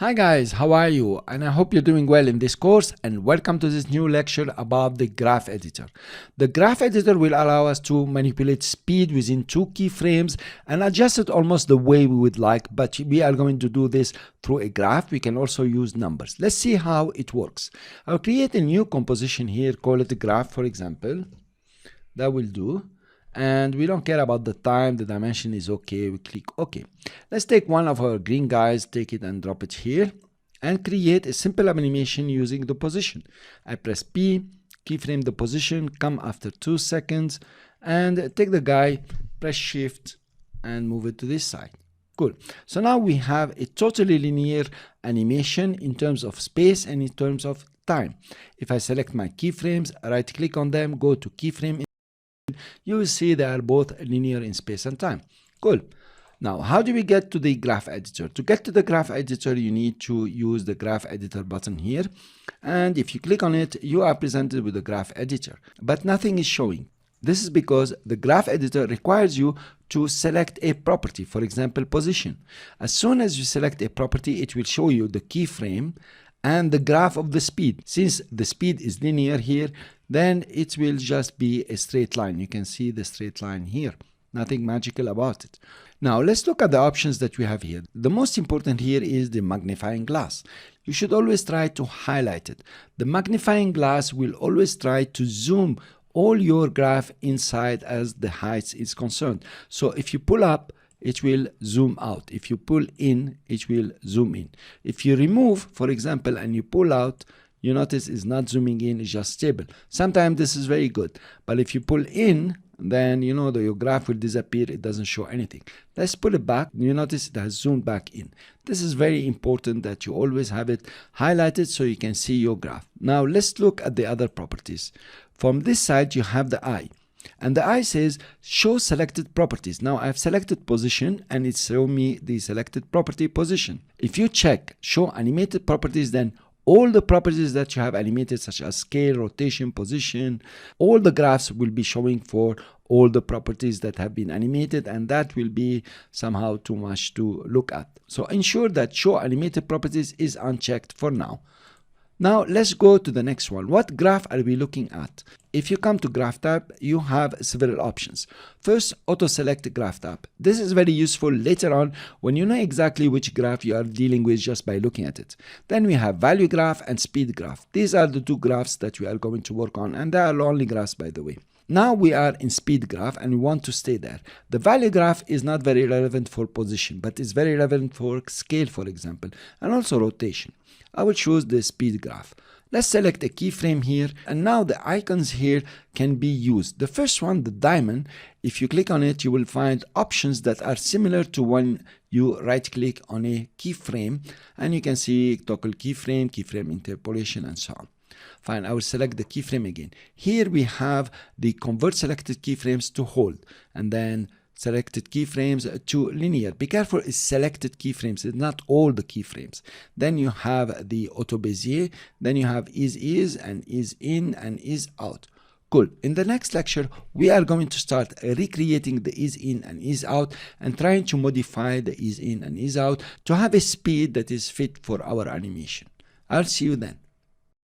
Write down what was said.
Hi guys, how are you? And I hope you're doing well in this course, and welcome to this new lecture about the graph editor. The graph editor will allow us to manipulate speed within 2 keyframes and adjust it almost the way we would like, but we are going to do this through a graph. We can also use numbers. Let's see how it works. I'll create a new composition here, call it a graph, for example. That will do. And we don't care about the time, the dimension is okay, we click OK. Let's take one of our green guys, take it and drop it here, and create a simple animation using the position. I press P, keyframe the position, come after 2 seconds, and take the guy, press Shift, and move it to this side. Cool. So now we have a totally linear animation in terms of space and in terms of time. If I select my keyframes, right click on them, go to keyframe, you will see they are both linear in space and time. Cool. Now, how do we get to the graph editor? To get to the graph editor, you need to use the graph editor button here. And if you click on it, you are presented with the graph editor, but nothing is showing. This is because the graph editor requires you to select a property, for example, position. As soon as you select a property, it will show you the keyframe and the graph of the speed. Since the speed is linear here, then it will just be a straight line. You can see the straight line here. Nothing magical about it. Now let's look at the options that we have here. The most important here is the magnifying glass. You should always try to highlight it. The magnifying glass will always try to zoom all your graph inside as the height is concerned. So if you pull up, it will zoom out. If you pull in, it will zoom in. If you remove, for example, and you pull out, you notice it's not zooming in, it's just stable. Sometimes this is very good, but if you pull in, then you know that your graph will disappear, it doesn't show anything. Let's pull it back, you notice it has zoomed back in. This is very important that you always have it highlighted so you can see your graph. Now let's look at the other properties. From this side you have the eye. And the eye says show selected properties. Now I've selected position and it's showing me the selected property position. If you check show animated properties, then all the properties that you have animated, such as scale, rotation, position, all the graphs will be showing for all the properties that have been animated, and that will be somehow too much to look at. So ensure that show animated properties is unchecked for now. Now let's go to the next one. What graph are we looking at? If you come to graph tab, you have several options. First, auto select graph tab. This is very useful later on when you know exactly which graph you are dealing with just by looking at it. Then we have value graph and speed graph. These are the two graphs that we are going to work on, and they are only graphs, by the way. Now we are in speed graph and we want to stay there. The value graph is not very relevant for position, but it's very relevant for scale, for example, and also rotation. I will choose the speed graph. Let's select a keyframe here, and now the icons here can be used. The first one, the diamond, if you click on it, you will find options that are similar to when you right click on a keyframe, and you can see toggle keyframe, keyframe interpolation, and so on. Fine, I will select the keyframe again. Here we have the convert selected keyframes to hold, and then selected keyframes to linear. Be careful, it's selected keyframes, it's not all the keyframes. Then you have the auto bezier, then you have is and is in and is out. Cool. In the next lecture, we are going to start recreating the is in and is out and trying to modify the is in and is out to have a speed that is fit for our animation. I'll see you then.